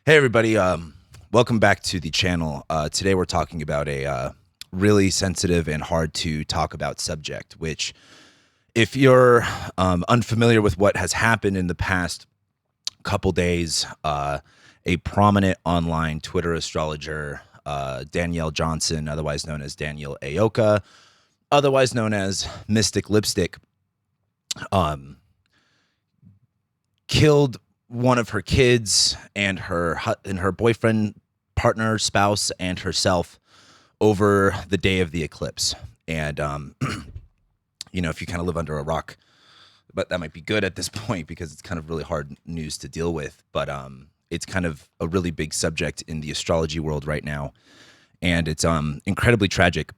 Hey everybody, welcome back to the channel. Today we're talking about a really sensitive and hard to talk about subject, which if you're unfamiliar with what has happened in the past couple days, a prominent online Twitter astrologer, Danielle Johnson, otherwise known as Danielle Ayoka, otherwise known as MysticxLipstick, killed one of her kids and her boyfriend, partner, spouse, and herself over the day of the eclipse. And if you kind of live under a rock, but that might be good at this point because it's kind of really hard news to deal with. But it's kind of a really big subject in the astrology world right now, and it's incredibly tragic.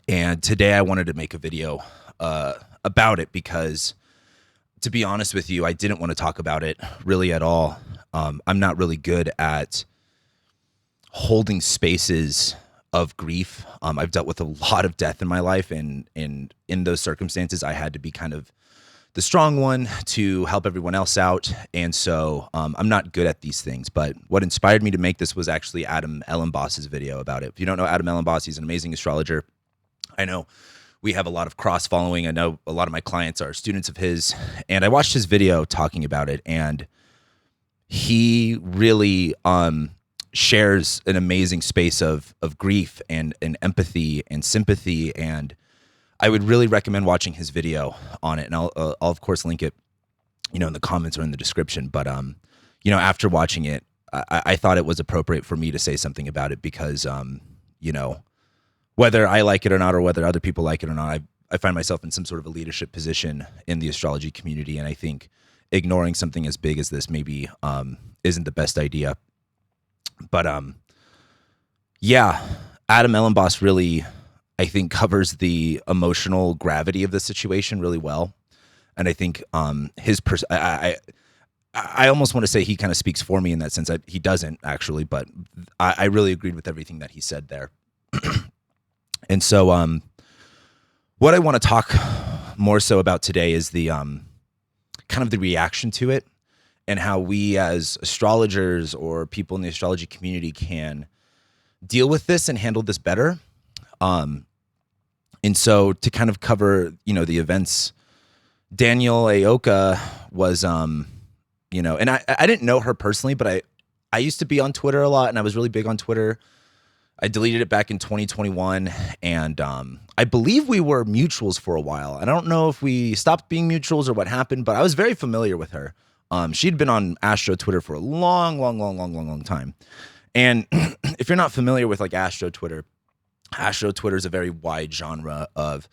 And today I wanted to make a video about it because, to be honest with you, I didn't want to talk about it really at all. I'm not really good at holding spaces of grief. I've dealt with a lot of death in my life, and in those circumstances, I had to be kind of the strong one to help everyone else out. And so I'm not good at these things. But what inspired me to make this was actually Adam Ellenboss's video about it. If you don't know Adam Ellenboss, he's an amazing astrologer. I know we have a lot of cross following. I know a lot of my clients are students of his, and I watched his video talking about it, and he really shares an amazing space of grief and empathy and sympathy. And I would really recommend watching his video on it. And I'll of course link it, in the comments or in the description. But after watching it, I thought it was appropriate for me to say something about it because whether I like it or not, or whether other people like it or not, I find myself in some sort of a leadership position in the astrology community. And I think ignoring something as big as this maybe isn't the best idea. But Adam Ellenboss really, I think, covers the emotional gravity of the situation really well. And I think I almost want to say he kind of speaks for me in that sense. He doesn't actually, but I really agreed with everything that he said there. And so what I want to talk more so about today is the kind of the reaction to it and how we as astrologers or people in the astrology community can deal with this and handle this better. And so to kind of cover, the events, Danielle Ayoka was, and I didn't know her personally, but I used to be on Twitter a lot, and I was really big on Twitter. I deleted it back in 2021, and I believe we were mutuals for a while. I don't know if we stopped being mutuals or what happened, but I was very familiar with her. She'd been on Astro Twitter for a long time. And if you're not familiar with like Astro Twitter is a very wide genre of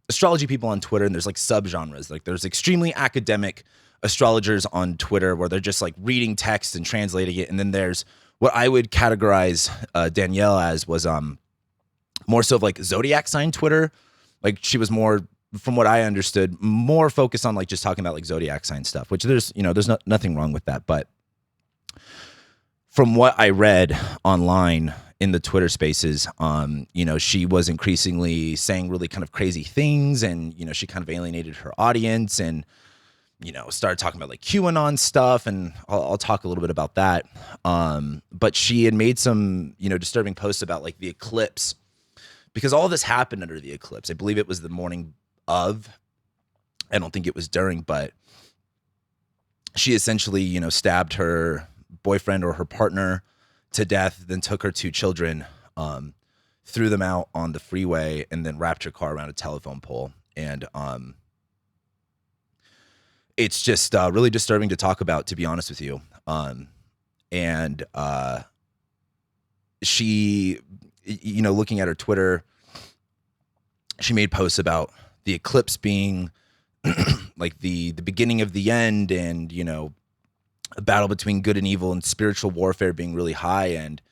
astrology people on Twitter, and there's like subgenres. Like there's extremely academic astrologers on Twitter where they're just like reading text and translating it, and then there's what I would categorize Danielle as was more so of like zodiac sign Twitter. Like she was more, from what I understood, more focused on like just talking about like zodiac sign stuff, which there's nothing wrong with that. But from what I read online in the Twitter spaces, she was increasingly saying really kind of crazy things, and, she kind of alienated her audience and, started talking about like QAnon stuff, and I'll talk a little bit about that. But she had made some, disturbing posts about like the eclipse, because all this happened under the eclipse. I believe it was the morning of. I don't think it was during, but she essentially, stabbed her boyfriend or her partner to death, then took her two children, threw them out on the freeway, and then wrapped her car around a telephone pole. And it's just really disturbing to talk about, to be honest with you. And she, looking at her Twitter, she made posts about the eclipse being like the beginning of the end, and, a battle between good and evil and spiritual warfare being really high. And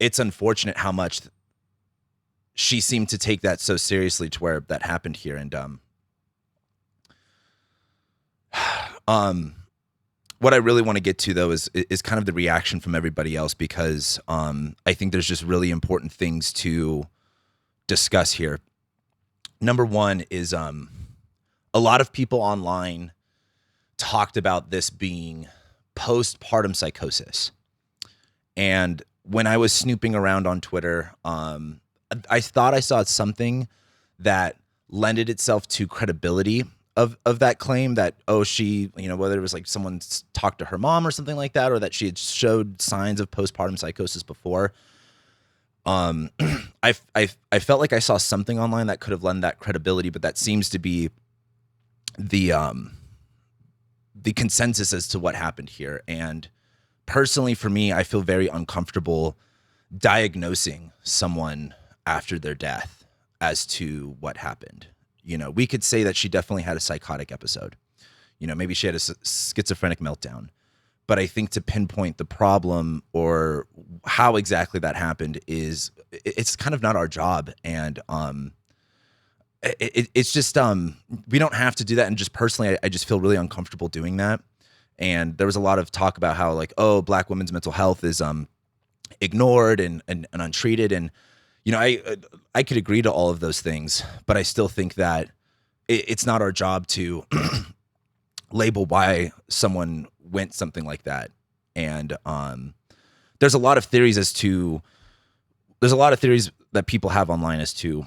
it's unfortunate how much she seemed to take that so seriously to where that happened here. And what I really want to get to, though, is kind of the reaction from everybody else, because I think there's just really important things to discuss here. Number one is a lot of people online talked about this being postpartum psychosis. And when I was snooping around on Twitter, I thought I saw something that lended itself to credibility of that claim that, oh, she, whether it was like someone talked to her mom or something like that, or that she had showed signs of postpartum psychosis before. I felt like I saw something online that could have lent that credibility, but that seems to be the consensus as to what happened here. And personally, for me, I feel very uncomfortable diagnosing someone after their death as to what happened. We could say that she definitely had a psychotic episode. Maybe she had a schizophrenic meltdown. But I think to pinpoint the problem or how exactly that happened it's kind of not our job. And it's just we don't have to do that. And just personally, I just feel really uncomfortable doing that. And there was a lot of talk about how like, oh, Black women's mental health is ignored and untreated. And I could agree to all of those things, but I still think that it's not our job to label why someone went something like that. And there's a lot of theories that people have online as to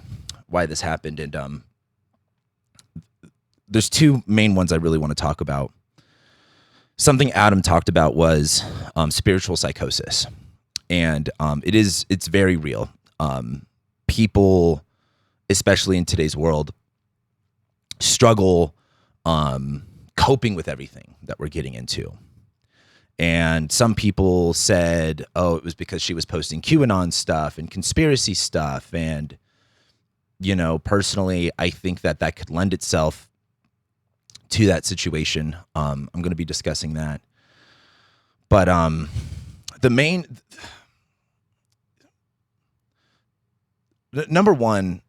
why this happened. And there's two main ones I really want to talk about. Something Adam talked about was spiritual psychosis. And it's very real. People, especially in today's world, struggle coping with everything that we're getting into. And some people said, oh, it was because she was posting QAnon stuff and conspiracy stuff. And, personally, I think that could lend itself to that situation. I'm going to be discussing that. But number one,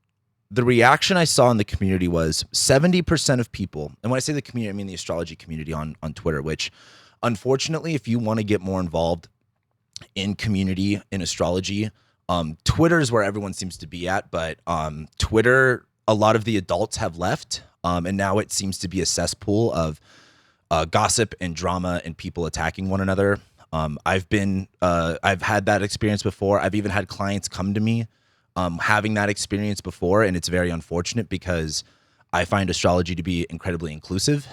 the reaction I saw in the community was 70% of people, and when I say the community, I mean the astrology community on Twitter, which unfortunately, if you want to get more involved in community, in astrology, Twitter is where everyone seems to be at, but Twitter, a lot of the adults have left, and now it seems to be a cesspool of gossip and drama and people attacking one another. I've had that experience before. I've even had clients come to me having that experience before, and it's very unfortunate because I find astrology to be incredibly inclusive.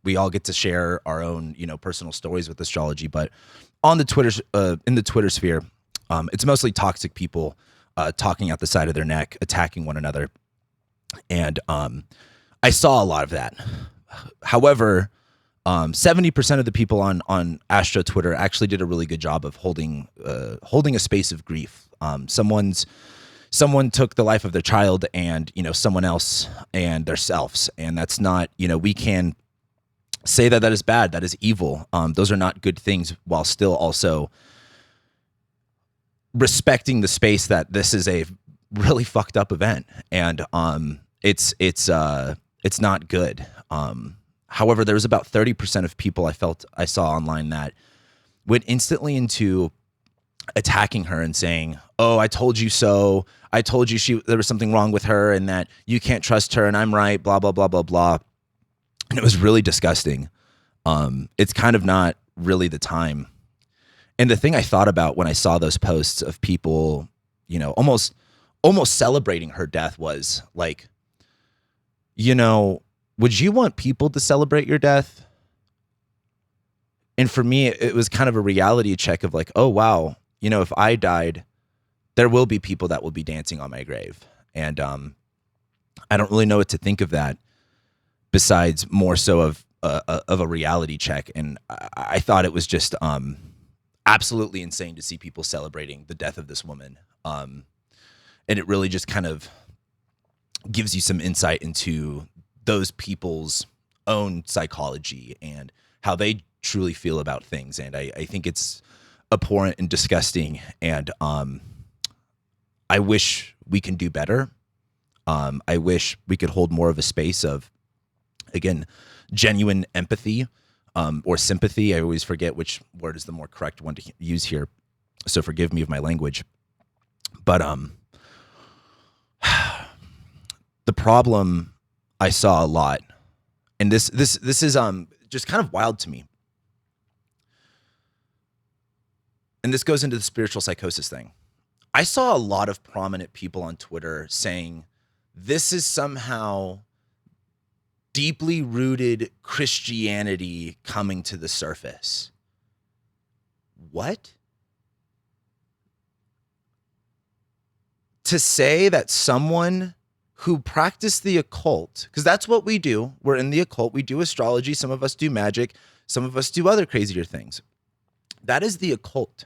We all get to share our own, personal stories with astrology, but on the in the Twitter sphere, it's mostly toxic people talking out the side of their neck, attacking one another, and I saw a lot of that. However, 70% of the people on Astro Twitter actually did a really good job of holding a space of grief. Someone took the life of their child and, someone else and themselves. And that's not, we can say that is bad. That is evil. Those are not good things, while still also respecting the space that this is a really fucked up event. And it's not good. However, there was about 30% of people I saw online that went instantly into attacking her and saying, oh, I told you so. I told you there was something wrong with her and that you can't trust her and I'm right, blah, blah, blah, blah, blah. And it was really disgusting. It's kind of not really the time. And the thing I thought about when I saw those posts of people, almost celebrating her death was like, would you want people to celebrate your death? And for me, it was kind of a reality check of like, oh, wow, if I died, there will be people that will be dancing on my grave. And I don't really know what to think of that besides more so of a reality check. And I thought it was just absolutely insane to see people celebrating the death of this woman. And it really just kind of gives you some insight into those people's own psychology and how they truly feel about things. And I think it's abhorrent and disgusting. And I wish we can do better. I wish we could hold more of a space of, again, genuine empathy or sympathy. I always forget which word is the more correct one to use here, so forgive me of my language. But the problem I saw a lot, and this is just kind of wild to me. and this goes into the spiritual psychosis thing. I saw a lot of prominent people on Twitter saying this is somehow deeply rooted Christianity coming to the surface. What? To say that someone who practiced the occult, because that's what we do. We're in the occult. We do astrology. Some of us do magic. Some of us do other crazier things. That is the occult.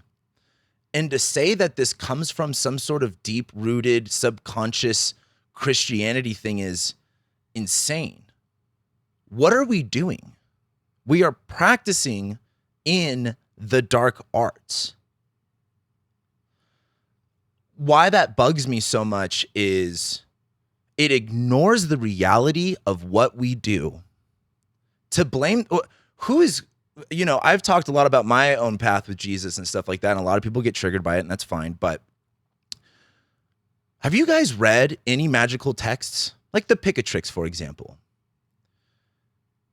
And to say that this comes from some sort of deep-rooted, subconscious Christianity thing is insane. What are we doing? We are practicing in the dark arts. Why that bugs me so much is it ignores the reality of what we do. To blame, who is, I've talked a lot about my own path with Jesus and stuff like that, and a lot of people get triggered by it, and that's fine. But have you guys read any magical texts? Like the Picatrix, for example.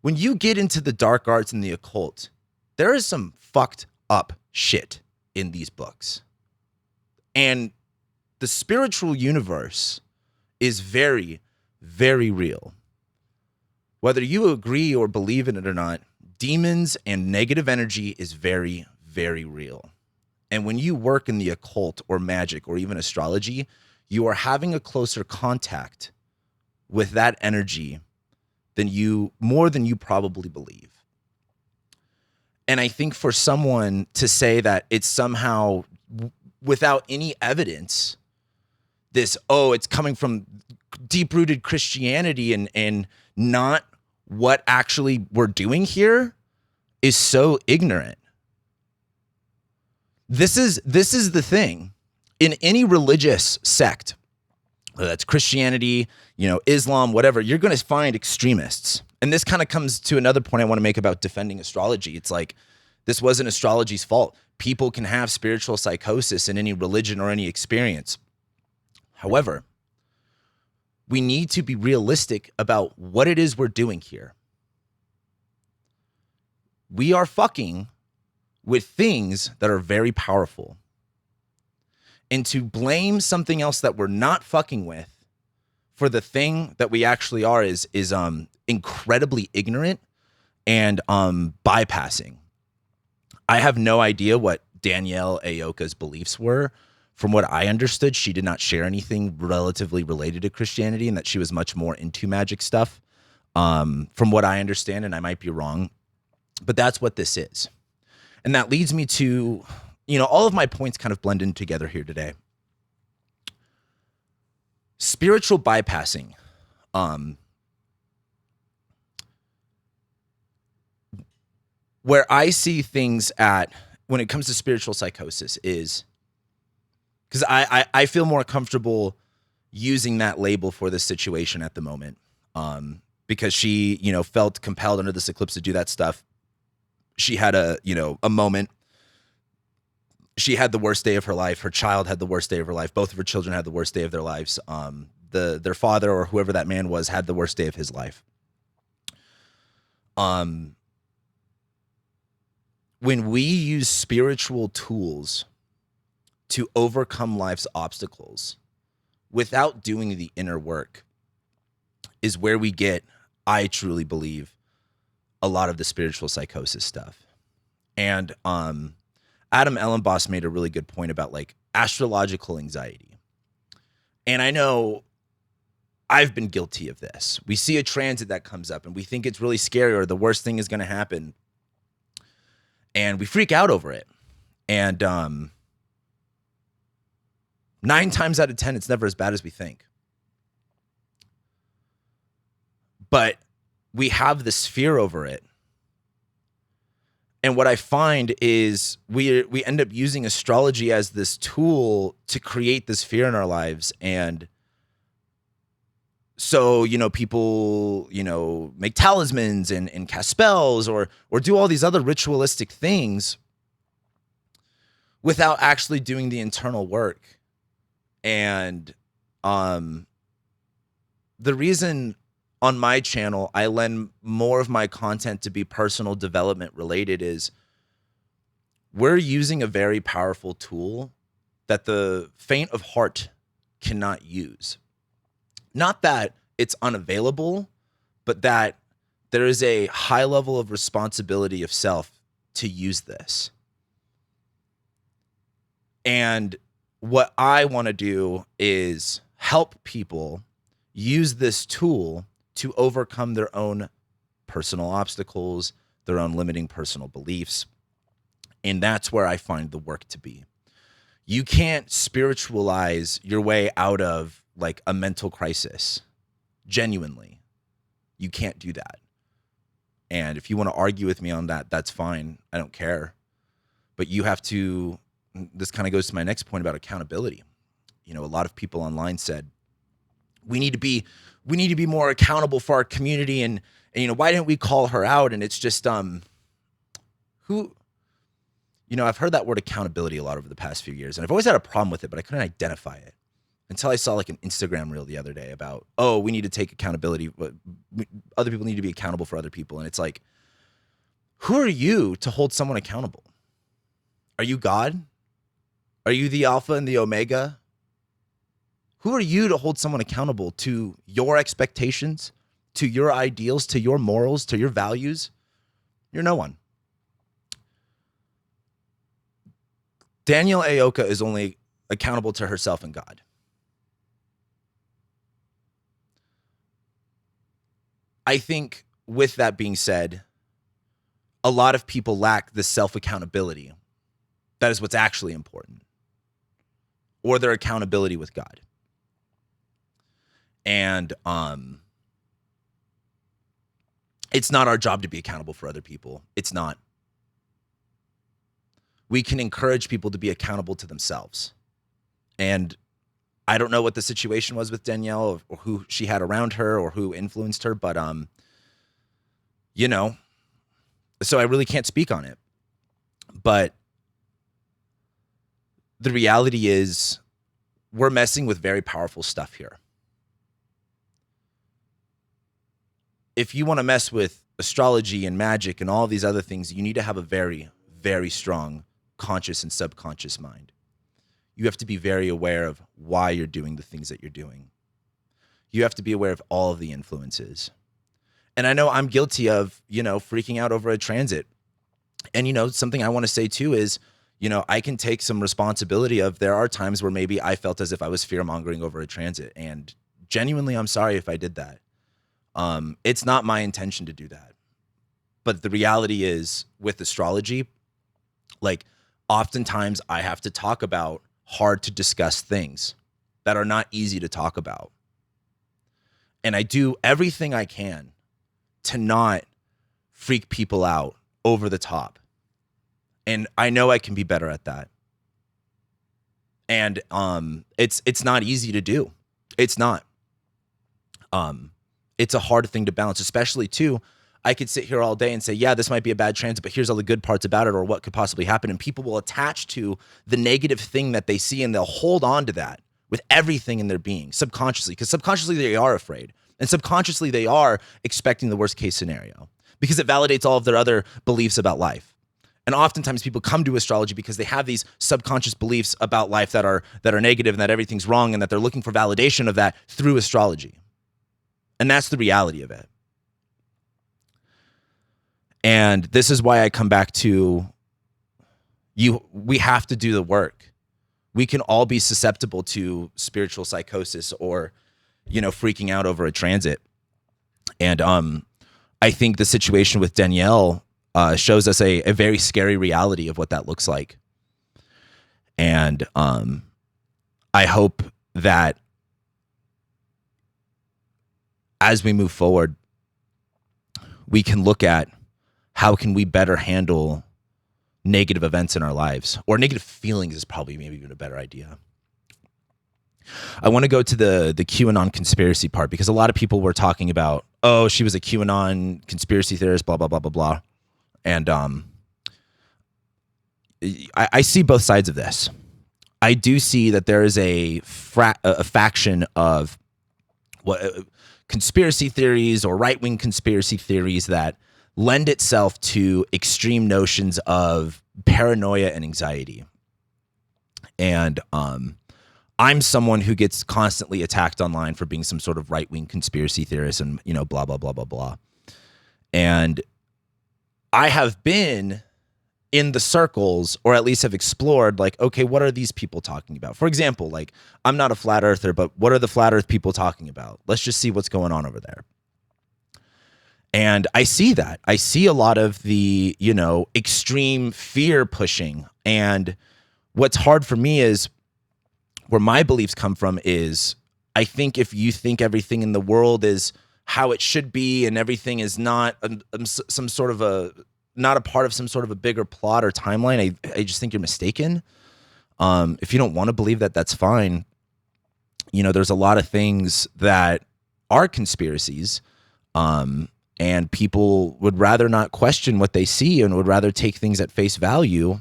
When you get into the dark arts and the occult, there is some fucked up shit in these books. And the spiritual universe is very, very real. Whether you agree or believe in it or not, demons and negative energy is very, very real. And when you work in the occult or magic or even astrology, you are having a closer contact with that energy more than you probably believe. And I think for someone to say that it's somehow without any evidence, it's coming from deep-rooted Christianity and not what actually we're doing here is so ignorant. This is the thing. In any religious sect, whether that's Christianity, Islam, whatever, you're going to find extremists. And this kind of comes to another point I want to make about defending astrology. It's like, this wasn't astrology's fault. People can have spiritual psychosis in any religion or any experience. However, we need to be realistic about what it is we're doing here. We are fucking with things that are very powerful. And to blame something else that we're not fucking with for the thing that we actually are is incredibly ignorant and bypassing. I have no idea what Danielle Ayoka's beliefs were. From what I understood, she did not share anything relatively related to Christianity and that she was much more into magic stuff. From what I understand, and I might be wrong, but that's what this is. And that leads me to, all of my points kind of blend in together here today. Spiritual bypassing. Where I see things when it comes to spiritual psychosis is, because I feel more comfortable using that label for this situation at the moment, because she, felt compelled under this eclipse to do that stuff. She had a moment. She had the worst day of her life. Her child had the worst day of her life. Both of her children had the worst day of their lives. Their father or whoever that man was had the worst day of his life. When we use spiritual tools to overcome life's obstacles without doing the inner work is where we get, I truly believe, a lot of the spiritual psychosis stuff. And Adam Ellenboss made a really good point about like astrological anxiety. And I know I've been guilty of this. We see a transit that comes up and we think it's really scary or the worst thing is going to happen. And we freak out over it. And 9 times out of 10, it's never as bad as we think. But we have this fear over it. And what I find is we end up using astrology as this tool to create this fear in our lives. And so, people, make talismans and cast spells or do all these other ritualistic things without actually doing the internal work. And the reason on my channel I lend more of my content to be personal development related is we're using a very powerful tool that the faint of heart cannot use. Not that it's unavailable, but that there is a high level of responsibility of self to use this. And what I want to do is help people use this tool to overcome their own personal obstacles, their own limiting personal beliefs. And that's where I find the work to be. You can't spiritualize your way out of like a mental crisis. Genuinely. You can't do that. And if you want to argue with me on that, that's fine. I don't care. But you have to, this kind of goes to my next point about accountability. You know, a lot of people online said, we need to be more accountable for our community. And you know, why didn't we call her out? And it's just, who, you know, I've heard that word accountability a lot over the past few years, and I've always had a problem with it, but I couldn't identify it until I saw like an Instagram reel the other day about, oh, we need to take accountability. Other people need to be accountable for other people. And it's like, who are you to hold someone accountable? Are you God? Are you the Alpha and the Omega? Who are you to hold someone accountable to your expectations, to your ideals, to your morals, to your values? You're no one. Danielle Ayoka is only accountable to herself and God. I think with that being said, a lot of people lack the self-accountability. That is what's actually important. Or their accountability with God. And it's not our job to be accountable for other people. It's not. We can encourage people to be accountable to themselves. And I don't know what the situation was with Danielle or who she had around her or who influenced her, but, you know, so I really can't speak on it. But the reality is we're messing with very powerful stuff here. If you want to mess with astrology and magic and all these other things, you need to have a very, very strong conscious and subconscious mind. You have to be very aware of why you're doing the things that you're doing. You have to be aware of all of the influences. And I know I'm guilty of, you know, freaking out over a transit. And, you know, something I want to say too is, you know, I can take some responsibility of there are times where maybe I felt as if I was fear-mongering over a transit. And genuinely, I'm sorry if I did that. It's not my intention to do that. But the reality is with astrology, like oftentimes I have to talk about hard to discuss things that are not easy to talk about. And I do everything I can to not freak people out over the top. And I know I can be better at that. And it's not easy to do. It's not. It's a hard thing to balance, especially too. I could sit here all day and say, yeah, this might be a bad transit, but here's all the good parts about it or what could possibly happen. And people will attach to the negative thing that they see and they'll hold on to that with everything in their being subconsciously, because subconsciously they are afraid and subconsciously they are expecting the worst case scenario because it validates all of their other beliefs about life. And oftentimes people come to astrology because they have these subconscious beliefs about life that are negative and that everything's wrong and that they're looking for validation of that through astrology. And that's the reality of it. And this is why I come back to we have to do the work. We can all be susceptible to spiritual psychosis or, you know, freaking out over a transit. And I think the situation with Danielle shows us a very scary reality of what that looks like. And I hope that as we move forward, we can look at how can we better handle negative events in our lives, or negative feelings is probably maybe even a better idea. I want to go to the QAnon conspiracy part because a lot of people were talking about, oh, she was a QAnon conspiracy theorist, blah, blah, blah, blah, blah. And I see both sides of this. I do see that there is a faction of what conspiracy theories or right-wing conspiracy theories that lend itself to extreme notions of paranoia and anxiety. And I'm someone who gets constantly attacked online for being some sort of right-wing conspiracy theorist and, you know, blah, blah, blah, blah, blah. And I have been in the circles, or at least have explored, like, okay, what are these people talking about? For example, like, I'm not a flat earther, but what are the flat earth people talking about? Let's just see what's going on over there. And I see that. I see a lot of the, you know, extreme fear pushing. And what's hard for me is, where my beliefs come from is, I think if you think everything in the world is how it should be and everything is not some sort of not a part of some sort of a bigger plot or timeline, I just think you're mistaken. If you don't want to believe that, that's fine. You know, there's a lot of things that are conspiracies, and people would rather not question what they see and would rather take things at face value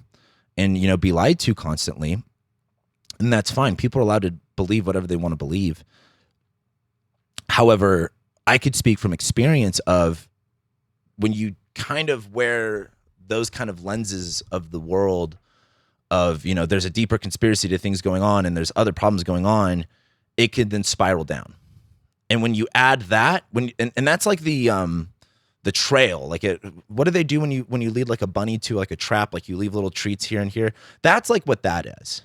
and, you know, be lied to constantly. And that's fine. People are allowed to believe whatever they want to believe. However, I could speak from experience of when you kind of wear those kind of lenses of the world of, you know, there's a deeper conspiracy to things going on and there's other problems going on, it could then spiral down. And when you add that, and that's like the trail, like what do they do when you lead like a bunny to like a trap, like you leave little treats here and here? That's like what that is.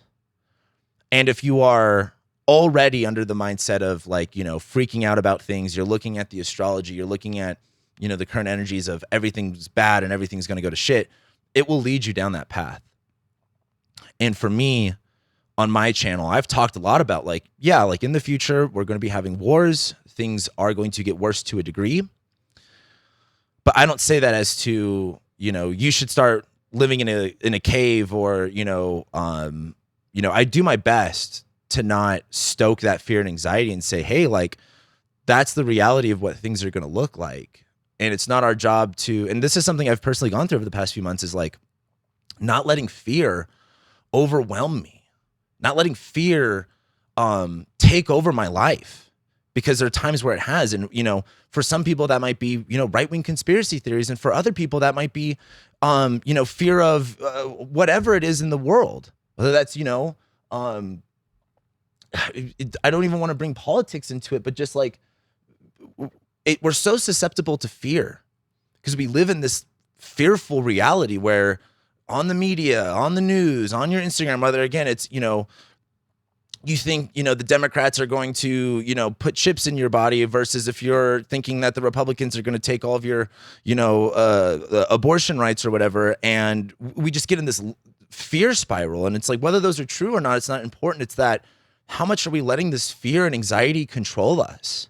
And if you are already under the mindset of, like, you know, freaking out about things, you're looking at the astrology, you're looking at, you know, the current energies of everything's bad and everything's going to go to shit, it will lead you down that path. And for me, on my channel, I've talked a lot about, like, yeah, like in the future, we're going to be having wars. Things are going to get worse to a degree. But I don't say that as to, you know, you should start living in a cave, or, you know, I do my best to not stoke that fear and anxiety and say, hey, like, that's the reality of what things are going to look like. And it's not our job to, and this is something I've personally gone through over the past few months, is like not letting fear overwhelm me, not letting fear take over my life, because there are times where it has. And, you know, for some people that might be, you know, right-wing conspiracy theories. And for other people that might be, you know, fear of whatever it is in the world. Whether that's, you know, I don't even want to bring politics into it, but just like we're so susceptible to fear because we live in this fearful reality where on the media, on the news, on your Instagram, whether, again, it's, you know, you think, you know, the Democrats are going to, you know, put chips in your body, versus if you're thinking that the Republicans are going to take all of your, you know, abortion rights or whatever. And we just get in this fear spiral. And it's like, whether those are true or not, it's not important. It's that, how much are we letting this fear and anxiety control us?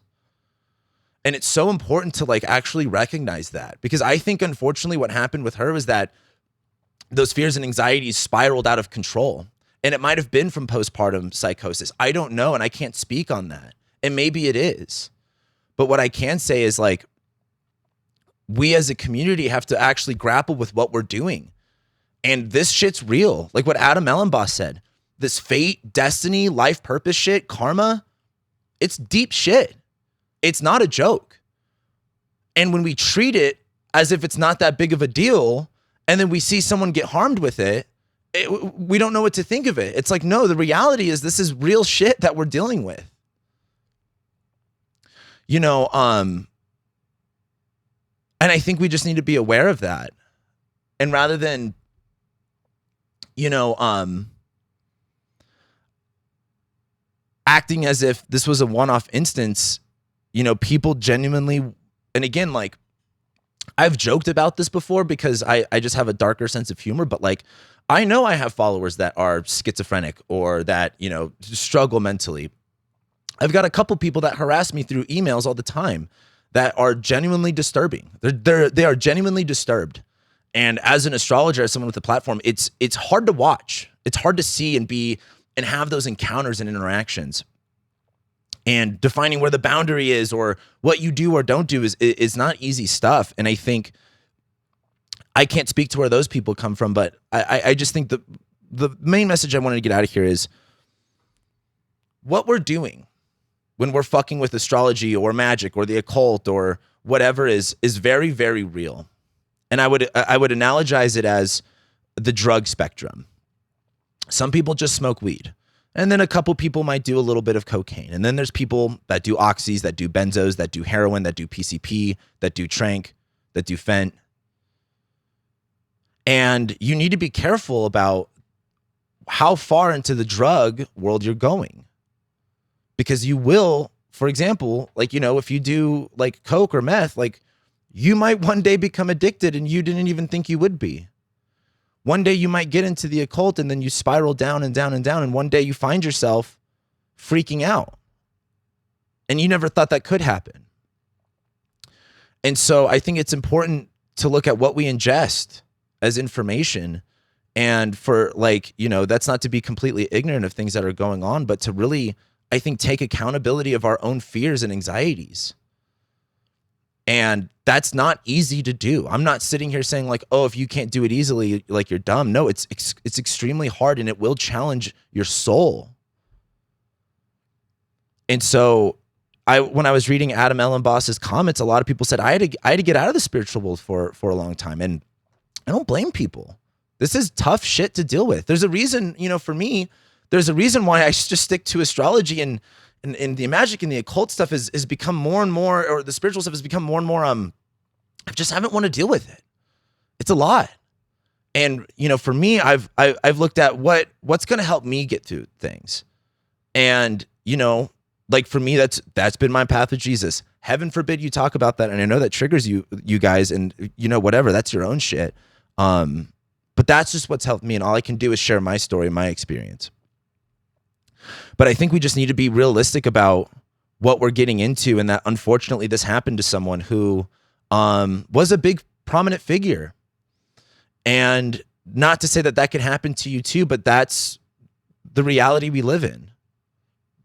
And it's so important to, like, actually recognize that, because I think, unfortunately, what happened with her was that those fears and anxieties spiraled out of control. And it might have been from postpartum psychosis. I don't know. And I can't speak on that. And maybe it is. But what I can say is, like, we as a community have to actually grapple with what we're doing. And this shit's real. Like what Adam Ellenboss said, this fate, destiny, life purpose shit, karma, it's deep shit. It's not a joke. And when we treat it as if it's not that big of a deal, and then we see someone get harmed with it, we don't know what to think of it. It's like, no, the reality is this is real shit that we're dealing with. You know, and I think we just need to be aware of that. And rather than, you know, acting as if this was a one-off instance, you know, people genuinely, and again, like, I've joked about this before because I just have a darker sense of humor, but, like, I know I have followers that are schizophrenic or that, you know, struggle mentally. I've got a couple people that harass me through emails all the time that are genuinely disturbing. They are genuinely disturbed. And as an astrologer, as someone with a platform, it's hard to watch. It's hard to see and have those encounters and interactions. And defining where the boundary is or what you do or don't do is not easy stuff. And I think I can't speak to where those people come from, but I just think the main message I wanted to get out of here is what we're doing when we're fucking with astrology or magic or the occult or whatever is very, very real. And I would analogize it as the drug spectrum. Some people just smoke weed. And then a couple people might do a little bit of cocaine. And then there's people that do oxys, that do benzos, that do heroin, that do PCP, that do tranq, that do fent. And you need to be careful about how far into the drug world you're going. Because you will, for example, like, if you do like coke or meth, like you might one day become addicted and you didn't even think you would be. One day you might get into the occult and then you spiral down and down and down. And one day you find yourself freaking out. And you never thought that could happen. And so I think it's important to look at what we ingest as information. And for that's not to be completely ignorant of things that are going on, but to really, I think, take accountability of our own fears and anxieties. And that's not easy to do. I'm not sitting here saying like, oh, if you can't do it easily, like you're dumb. No, it's extremely hard and it will challenge your soul. And so when I was reading Adam Ellenboss's comments, a lot of people said I had to get out of the spiritual world for a long time. And I don't blame people. This is tough shit to deal with. There's a reason, for me, there's a reason why I just stick to astrology and the magic and the occult stuff has become more and more, or the spiritual stuff has become more and more, I just haven't want to deal with it. It's a lot. And, for me, I've looked at what's going to help me get through things. And, like for me, that's been my path with Jesus. Heaven forbid you talk about that. And I know that triggers you guys and, whatever, that's your own shit. But that's just what's helped me. And all I can do is share my story, my experience. But I think we just need to be realistic about what we're getting into, and that unfortunately this happened to someone who was a big prominent figure. And not to say that could happen to you too, but that's the reality we live in.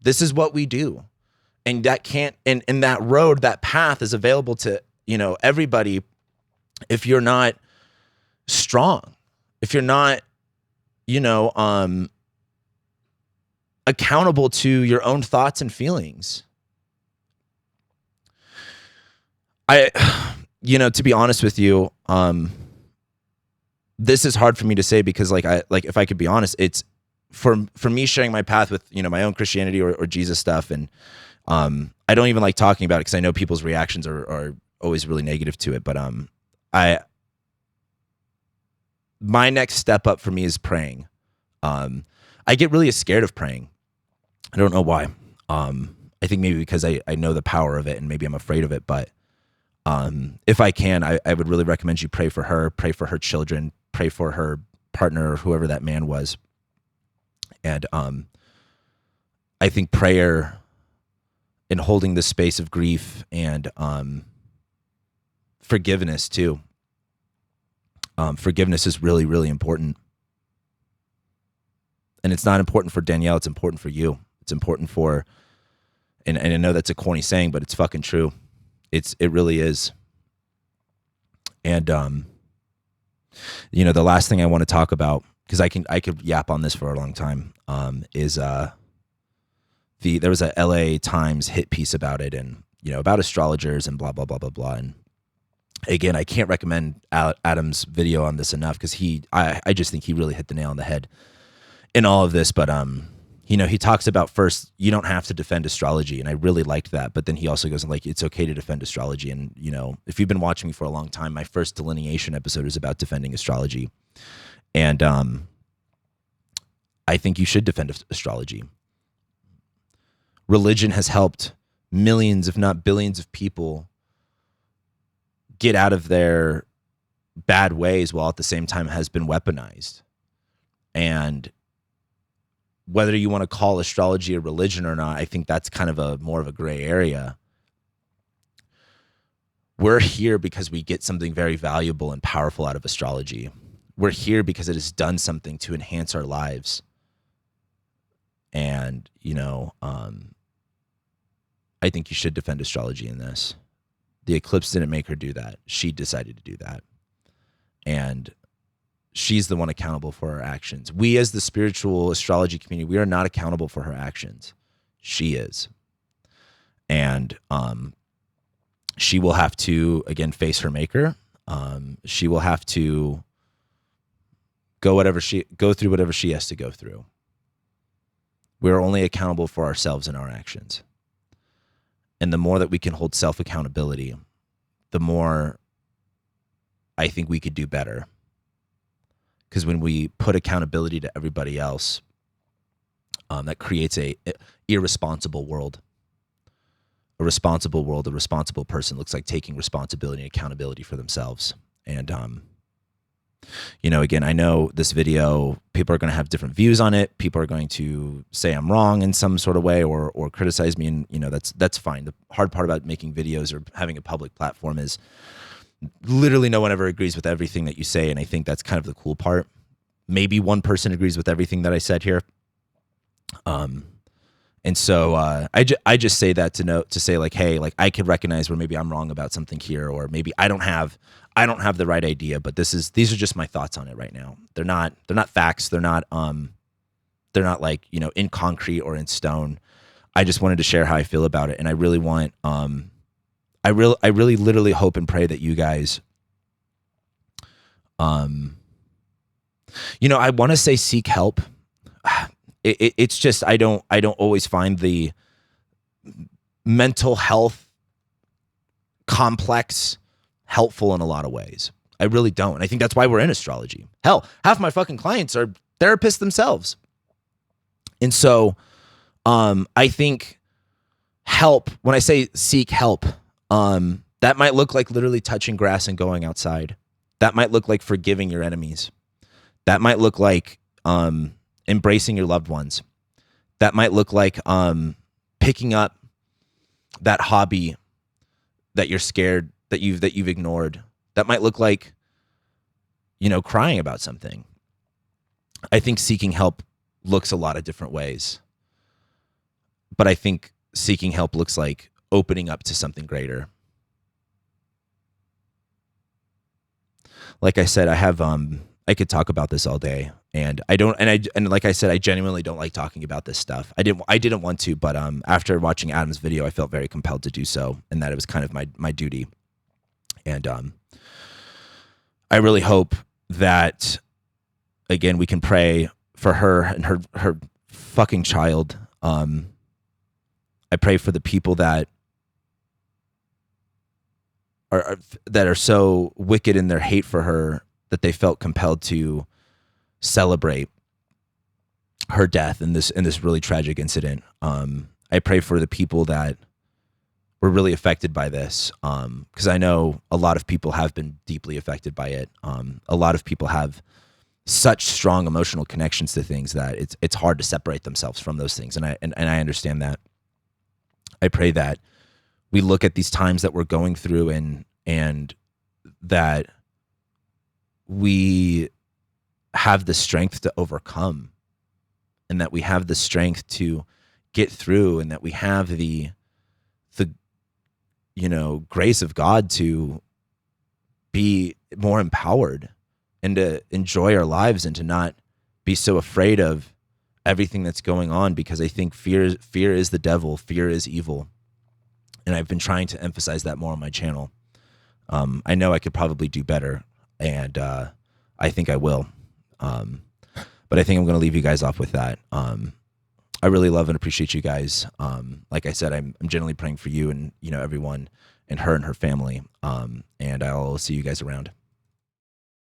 This is what we do. And that can't, and that road, that path is available to, everybody if you're not strong, if you're not, accountable to your own thoughts and feelings. To be honest with you, this is hard for me to say because if I could be honest, it's for me sharing my path with, my own Christianity or Jesus stuff. And I don't even like talking about it because I know people's reactions are always really negative to it. But my next step up for me is praying. I get really scared of praying. I don't know why. I think maybe because I know the power of it and maybe I'm afraid of it. But if I can, I would really recommend you pray for her children, pray for her partner or whoever that man was. And I think prayer and holding the space of grief and forgiveness too. Forgiveness is really, really important. And it's not important for Danielle, it's important for you. It's important for, and I know that's a corny saying, but it's fucking true. It really is. And the last thing I want to talk about, because I could yap on this for a long time, is there was a LA Times hit piece about it, and about astrologers and blah blah blah blah blah. And again, I can't recommend Adam's video on this enough because I just think he really hit the nail on the head in all of this. But he talks about, first, you don't have to defend astrology, and I really liked that. But then he also goes like, it's okay to defend astrology. And if you've been watching me for a long time, my first delineation episode is about defending astrology. And I think you should defend astrology. Religion has helped millions, if not billions, of people get out of their bad ways, while at the same time has been weaponized. And whether you want to call astrology a religion or not, I think that's kind of more of a gray area. We're here because we get something very valuable and powerful out of astrology. We're here because it has done something to enhance our lives. And, I think you should defend astrology in this. The eclipse didn't make her do that. She decided to do that. And she's the one accountable for her actions. We, as the spiritual astrology community, we are not accountable for her actions. She is. And she will have to, again, face her maker. She will have to go through whatever she has to go through. We're only accountable for ourselves and our actions. And the more that we can hold self-accountability, the more I think we could do better. Because when we put accountability to everybody else, that creates a irresponsible world. A responsible world, a responsible person looks like taking responsibility and accountability for themselves. And, again, I know this video, people are going to have different views on it. People are going to say I'm wrong in some sort of way or criticize me. And, that's fine. The hard part about making videos or having a public platform is literally no one ever agrees with everything that you say. And I think that's kind of the cool part. Maybe one person agrees with everything that I said here. And so I just say that to say like, hey, like I could recognize where maybe I'm wrong about something here, or maybe I don't have the right idea, but these are just my thoughts on it right now. They're not facts. They're not like, in concrete or in stone. I just wanted to share how I feel about it. And I really want, I really literally hope and pray that you guys, I want to say seek help. It's just I don't always find the mental health complex helpful in a lot of ways. I really don't. And I think that's why we're in astrology. Hell, half my fucking clients are therapists themselves. And so I think help, when I say seek help, that might look like literally touching grass and going outside. That might look like forgiving your enemies. That might look like embracing your loved ones. That might look like picking up that hobby that you're scared that you've ignored. That might look like, crying about something. I think seeking help looks a lot of different ways. But I think seeking help looks like opening up to something greater. Like I said, I could talk about this all day, and like I said, I genuinely don't like talking about this stuff. I didn't want to, but after watching Adam's video, I felt very compelled to do so, and that it was kind of my duty. And I really hope that, again, we can pray for her and her fucking child. I pray for the people that are so wicked in their hate for her that they felt compelled to celebrate her death in this really tragic incident. I pray for the people that were really affected by this, because I know a lot of people have been deeply affected by it. A lot of people have such strong emotional connections to things that it's hard to separate themselves from those things, and I understand that. I pray that we look at these times that we're going through and that we have the strength to overcome, and that we have the strength to get through, and that we have the grace of God to be more empowered and to enjoy our lives and to not be so afraid of everything that's going on, because I think fear is the devil, fear is evil. And I've been trying to emphasize that more on my channel. I know I could probably do better, and I think I will. But I think I'm going to leave you guys off with that. I really love and appreciate you guys. Like I said, I'm generally praying for you and everyone and her family. And I'll see you guys around.